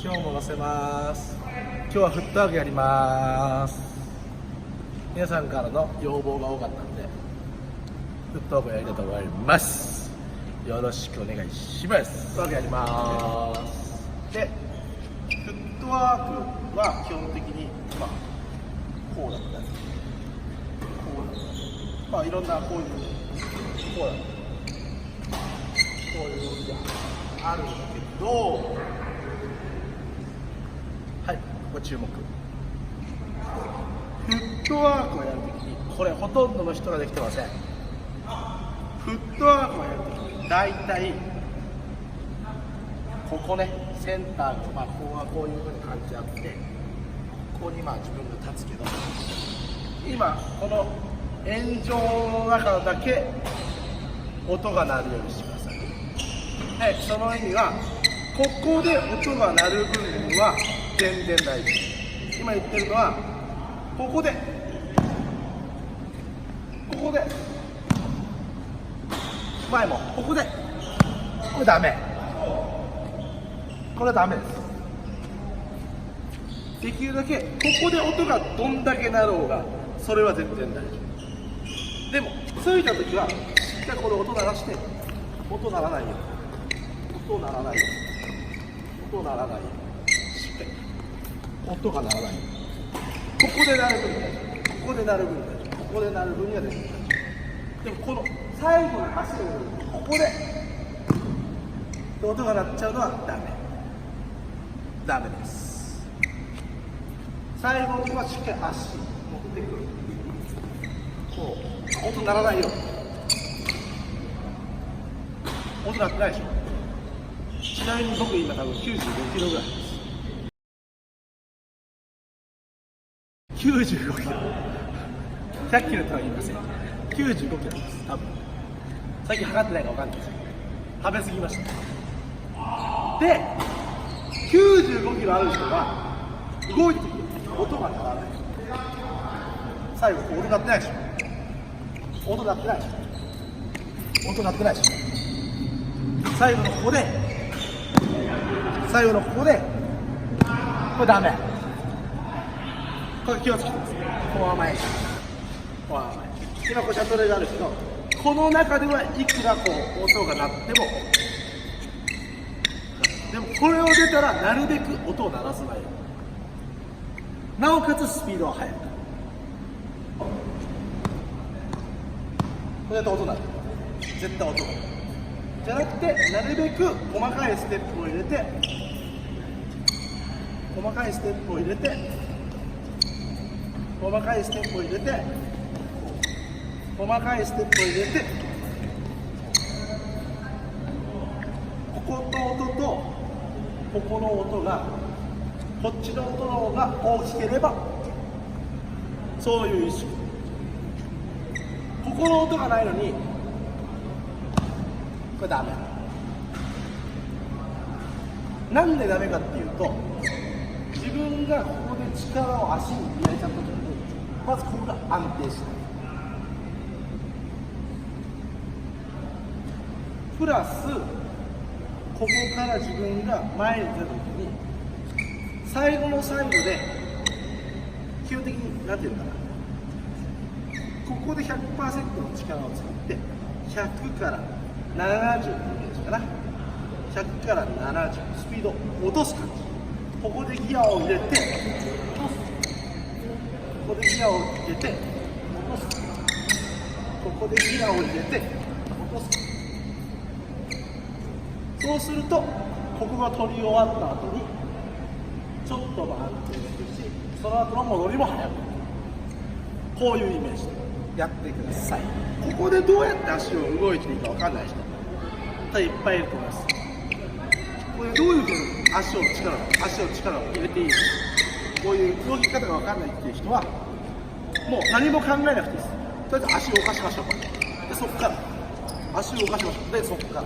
今日も乗せます。今日はフットワークやります。皆さんからの要望が多かったのでフットワークやりたいと思います。よろしくお願いします。フットワークやります。で、フットワークは基本的にこうだったりこうだったりいろんなこういうこうだったりこういう動きがあるんだけど、はい、ご注目。フットワークをやるときに、これほとんどの人ができてません。フットワークをやるときに、だいたいここね、センターがここはこういうふうに感じあって、ここに自分が立つけど、今この円状の中だけ音が鳴るようにしてください。はい、その意味はここで音が鳴る部分は全然大丈夫。今言ってるのはここで前もここでこれダメ、これはダメです。できるだけここで音がどんだけ鳴ろうがそれは全然大丈夫。でもついた時はしっかりこれ音鳴らして、音鳴らないよ音鳴らないよ音鳴らないよしっかり音が鳴らないよ。ここで鳴る分にはここで鳴る分にはここで鳴る分には全然大丈夫。でもこの最後の足のここで音が鳴っちゃうのはダメです。最後にはしっかり足持ってくる。こう音鳴らないよ。音鳴ってないでしょ。ちなみに僕今多分95キロぐらいです。95キロ100キロとは言いません。95キロです多分。最近測ってないか分かんないですけど食べ過ぎました。で95キロある人は動いて音が鳴らない。最後音鳴ってないでしょ。音鳴ってないでしょ。音鳴ってないでしょ。最後のここでこれダメ。これ気をつけてください。フォア前今これシャトルがあるけど、この中ではいくら音が鳴ってもでもこれを出たらなるべく音を鳴らさないように、なおかつスピードは速く。これだと音鳴る。絶対音が鳴るじゃなくて、なるべく細かいステップを入れてここの音とここの音がこっちの音の方が大きければそういう意識。ここの音がないのにこれダメ。なんでダメかっていうと、自分がここで力を足に入れちゃった時にまずここが安定しない。プラスここから自分が前に出た時に最後の最後で基本的に何ていうのかな、ここで 100% の力を使って100から70のイメージかな。100から70スピードを落とす感じ。ここでギアを入れて落とす。ここでギアを入れて落とす。ここでギアを入れて落とす。そうするとここが取り終わった後にちょっと安定するし、その後の戻りも速く。こういうイメージでやってください。ここでどうやって足を動いていいか分かんない人いっぱいいると思います。これどういうふうに足を力を入れていいのか、こういう動き方が分かんないっていう人はもう何も考えなくていいです。とりあえず足を動かしましょう。でそこから足を動かしましょう。でそこから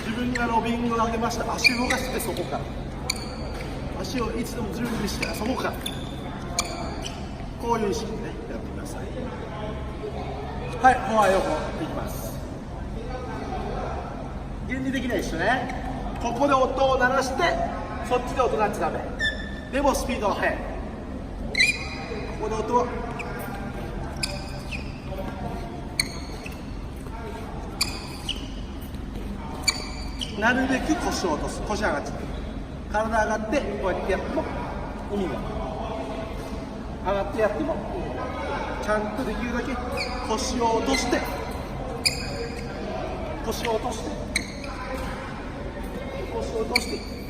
自分がロビングを上げました。足を動かして、そこから足をいつでも準備して、そこからこういう意識でねやってください。はい、フォア横いきます。原理的には一緒ね。ここで音を鳴らしてそっちで音がっちゃダメ。でもスピードは速い。ここで音はなるべく腰を落とす。腰上がっちゃう。体上がってこうやってやっても意味が上がってやってもちゃんとできるだけ腰を落として腰を落として腰を落として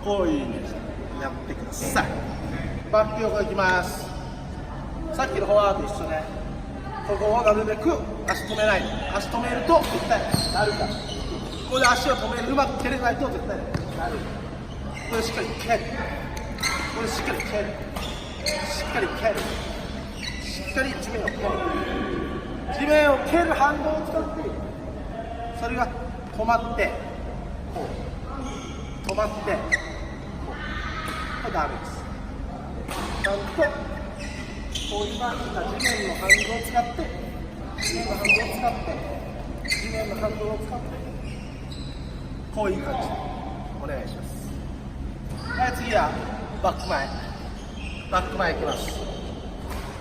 こういうイメージでやってください。バック横いきます。さっきのフォワードと一緒ね。ここをなるべく足止めない。足止めると絶対なるから。ここで足を止める、うまく蹴れないと絶対なる。これしっかり蹴る。これしっかり蹴る。しっかり蹴る。しっかり地面を蹴る。地面を蹴る反動を使ってそれが止まってこう止まってこれダメです。ちゃんとこういう地面の反動を使って地面の反動を使って地面の反動を使ってこういう感じでお願いします。はい、次はバック前。バック前いきます。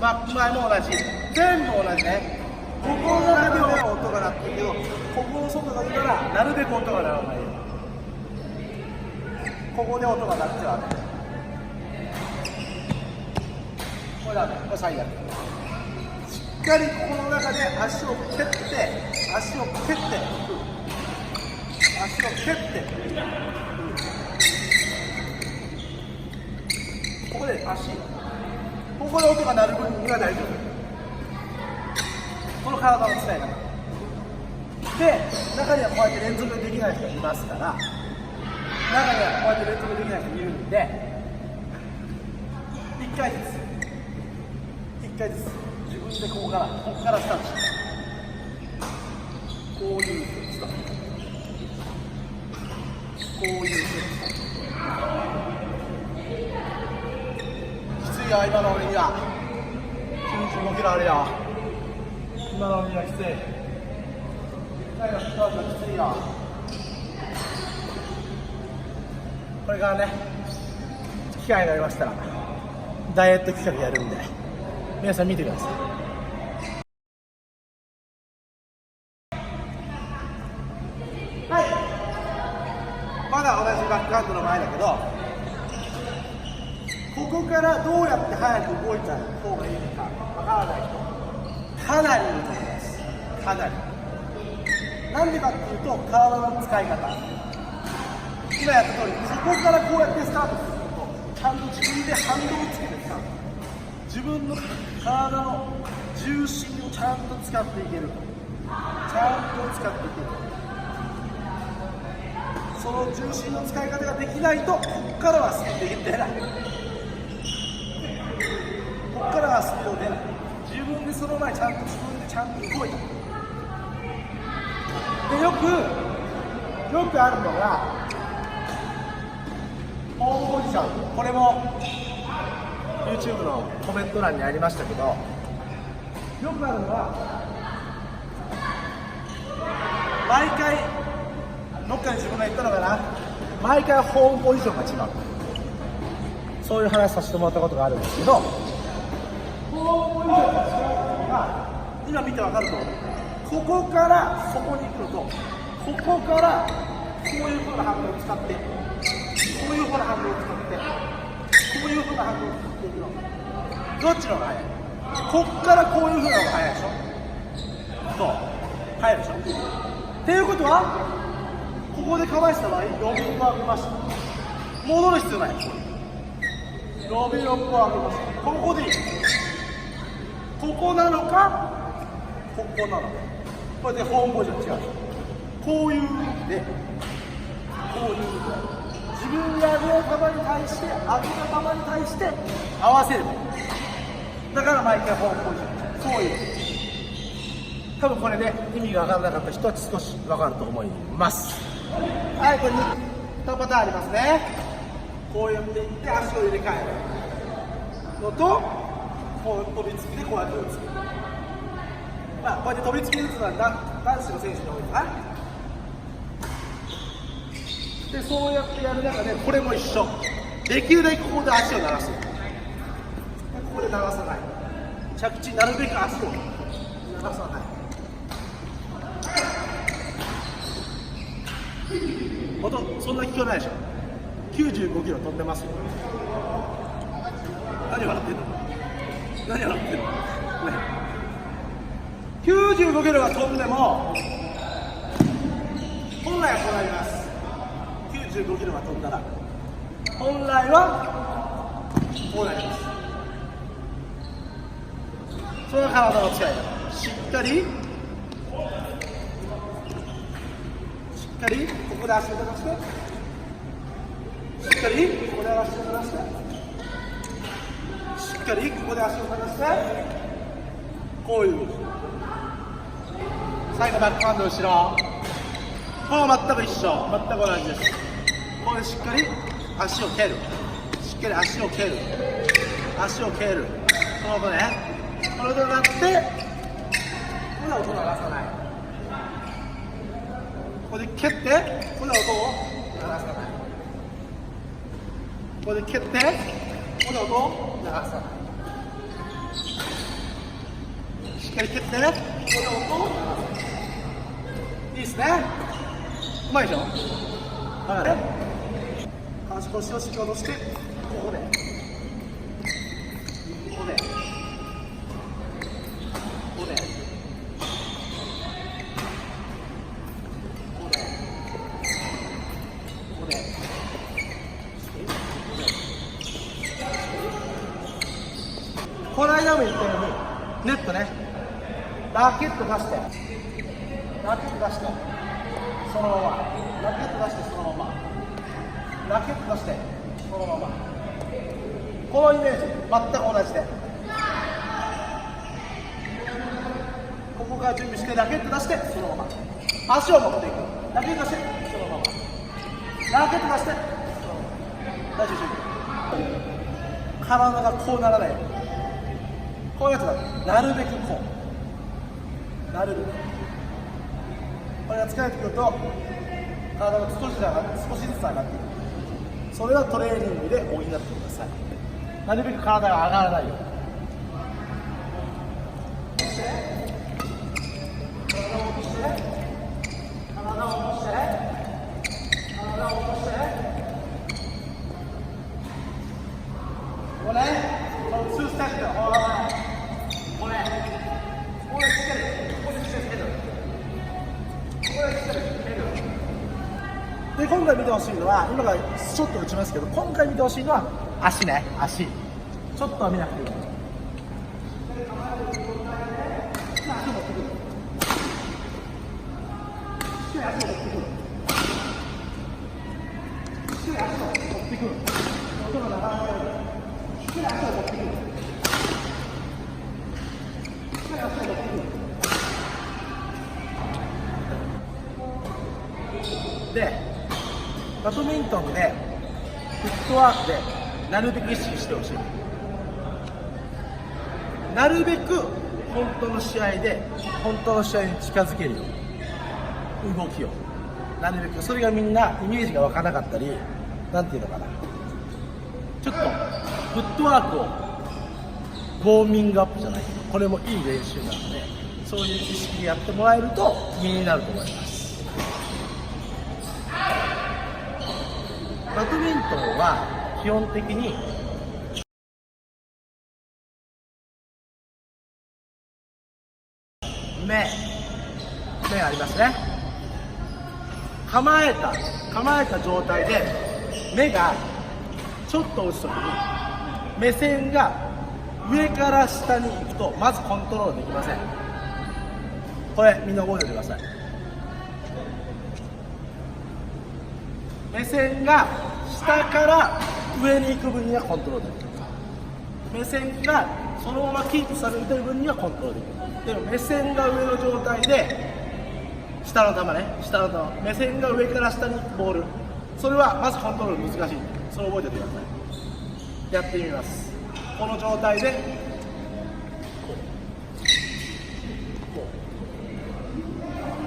バック前も同じ。全部同じね。ここの中では音が鳴ってるけど、ここの外が出たらなるべく音が鳴らないよ。ここで音が鳴ってはね。これだね。これ最悪。しっかりここの中で足を蹴って、足を蹴って、足を蹴って。ここで足、ここで音が鳴る分には大丈夫。この体の使い方で、中にはこうやって連続できない人がいますから、中にはこうやって連続できない人がいるんで、1回ずつ1回ずつ自分でここからスタートしてこういうスタート、こういうスタート。きついよ今の俺には。95キロあるよ今の俺には。きつい。最後スタートきついよ。これからね機会がありましたらダイエット企画やるんで皆さん見てください。はい、まだ同じバックハンドの前だけど、ここからどうやって早く動いた方がいいのかわからない人かなりいると思います。かなり。なんでかっていうと体の使い方。今やった通りここからこうやってスタートするとちゃんと自分で反動をつけてスタート。自分の体の重心をちゃんと使っていける。ちゃんと使っていける。その重心の使い方ができないとここからはスピード出ない。ここからはスピード出ない。自分でその前ちゃんと自分でちゃんと動いた。でよくあるのがホームポジション。これも YouTube のコメント欄にありましたけど、よくあるのは毎回どっかに自分が言ったのかな、毎回ホームポジションが違う。そういう話させてもらったことがあるんですけど、ホームポジションが違うのが今見て分かると思う。ここからそこに来ると、ここからこういう風な反動を使って、こういう風な反動を使って、こういう風な反動を使っていくの。どっちの方が速い？こっからこういう風なのが速いでしょ。そう、速いでしょ。っていうことはここでかわした場合、ロビングは見ました。戻る必要ない。ロビングは見ました。ここでいい。ここなのか、ここなのか。これでホームポジション違う。こういうで、こういう自分が上げた球に対して、上げた球に対して合わせる。だから毎回ホームポジション。そういう。多分これで意味が分からなかった人は少し分かると思います。はい、これ2パターンありますね。こうやっていって足を入れ替えるのと、こう飛びつきでこうやって打つ。まあ、こうやって飛びつき打つのは男子の選手に多いかな。でそうやってやる中でこれも一緒、できるだけここで足を鳴らす、ここで鳴らさない、着地なるべく足を鳴らさない、音そんな聞こえないでしょ。95キロ飛んでますよ。何笑ってんの、何笑ってんの、ね、95キロが飛んでも本来はこうなります。95キロが飛んだら本来はこうなります。その体の使い方、しっかりここで足を伸ばして、しっかりここで足を伸ばして、しっかりここで足を伸ばして、こういう最後バックハンド後ろ、これは全く一緒、全く同じです。ここでしっかり足を蹴る、しっかり足を蹴る、足を蹴る、この音ね、この音になって、ここで音を鳴らさない、ここで蹴って、ここで音を鳴らさない、ここで蹴って、ここで音を鳴らさない、しっかり蹴って、ここで音を鳴らさない。いいですね。うまいでしょ。だからね、足腰をしっかり落として、ここで、ここで、ここで、ここで、ここで、この間も言ったように、ネットね、ラケット出して、ラケット出して、そのまま、ラケット出してそのまま、ラケット出してそのまま、このイメージ全く同じで、ここから準備してラケット出してそのまま、足を持っていく、ラケット出してそのまま、ラケット出してそのまま、大丈夫、体がこうならないように、こういうやつがなるべくこう、なるべくこれが疲れてくると体が少しずつ上がっていく。それはトレーニングで補ってください。なるべく体が上がらないように。体を落として、体を落として、体を落として、これ、この2ステップ、これしっかり、ここでしっかりつける。で今回見てほしいのは、今からちょっと打ちますけど、今回見てほしいのは足ね、足。ちょっとは見なくていい。足を持ってくる。しっかり足を持ってくる。しっかり足を持ってくる。音が鳴らないように。しっかり足を持ってくる。しっかり足を持ってくる。で、バドミントンでフットワークでなるべく意識してほしい。なるべく本当の試合で本当の試合に近づけるように動きをなるべく、それがみんなイメージが湧かなかったり、なんていうのかな、ちょっとフットワークをウォーミングアップじゃないけど、これもいい練習なので、そういう意識でやってもらえると身になると思います。バドミントンは基本的に目ありますね。構えた状態で目がちょっと落ちた時に、目線が上から下に行くとまずコントロールできません。これみんな覚えておいてください。目線が下から上に行く分にはコントロールできる。目線がそのままキープされている分にはコントロールできる。でも目線が上の状態で下の球ね、下の球、目線が上から下に行くボール、それはまずコントロール難しい。それを覚えておいてください。やってみます。この状態でこ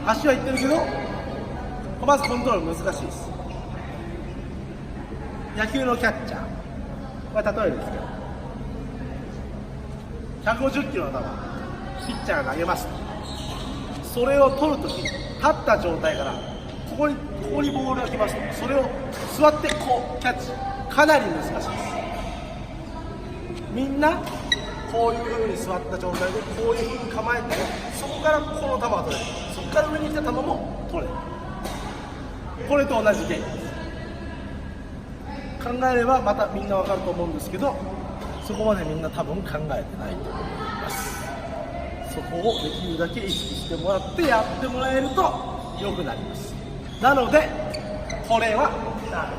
う足は行ってるけど、まずコントロール難しいです。野球のキャッチャー、例えですけど、150キロの球、ピッチャーが投げます。それを取るとき、立った状態からここにボールが来ますと、それを座ってこうキャッチ、かなり難しいです。みんなこういう風に座った状態でこういう風に構えて、そこからこの球が取れる、そこから上に来た球も取れる。これと同じ原理です。考えればまたみんな分かると思うんですけど、そこまでみんな多分考えてないと思います。そこをできるだけ意識してもらってやってもらえると良くなります。なのでこれはダ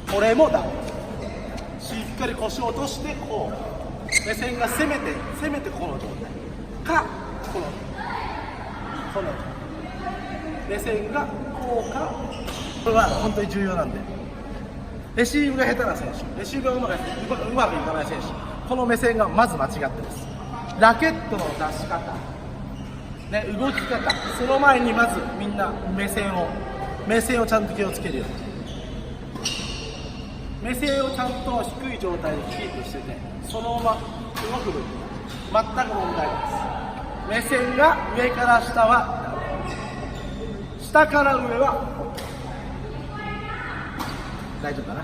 メ、これもダメ。しっかり腰を落としてこう、目線が攻めてこの状態か、この目線がこうか。これは本当に重要なんで、レシーブが下手な選手、レシーブがうまくいかない選手、この目線がまず間違ってます。ラケットの出し方、ね、動き方、その前にまずみんな目線をちゃんと気をつけるように、目線をちゃんと低い状態でキープしてて、そのまま動く分全く問題ないです。目線が上から下はダメ、下から上は大丈夫かな。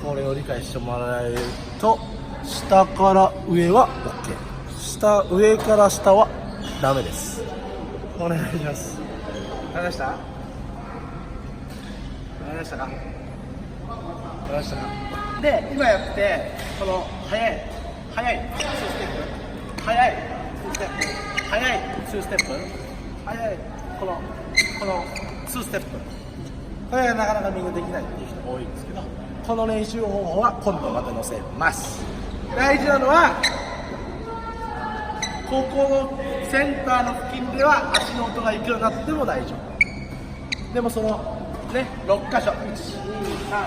これを理解してもらえると、下から上は OK、上から下はダメです。お願いします。わかりました？わかりましたか？わかりましたか？で、今やってこの速い2ステップ、速い2ステップ、速い2ステップ、速いこの2ステップ、これはなかなかみんなできないっていう人が多いんですけど、この練習方法は今度また載せます。大事なのはここのセンターの付近では足の音がいくらになっても大丈夫。でもそのね、6箇所、1、2、3、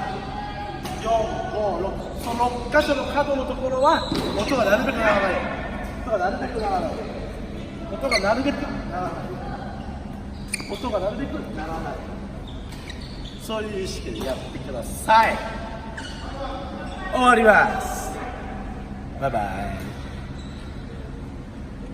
4、5、6、その6箇所の角のところは音がなるべくならない、音がなるべくならない、音がなるべくならない、音がなるべくならない、そういう意識でやってください。終わります。バイバイ。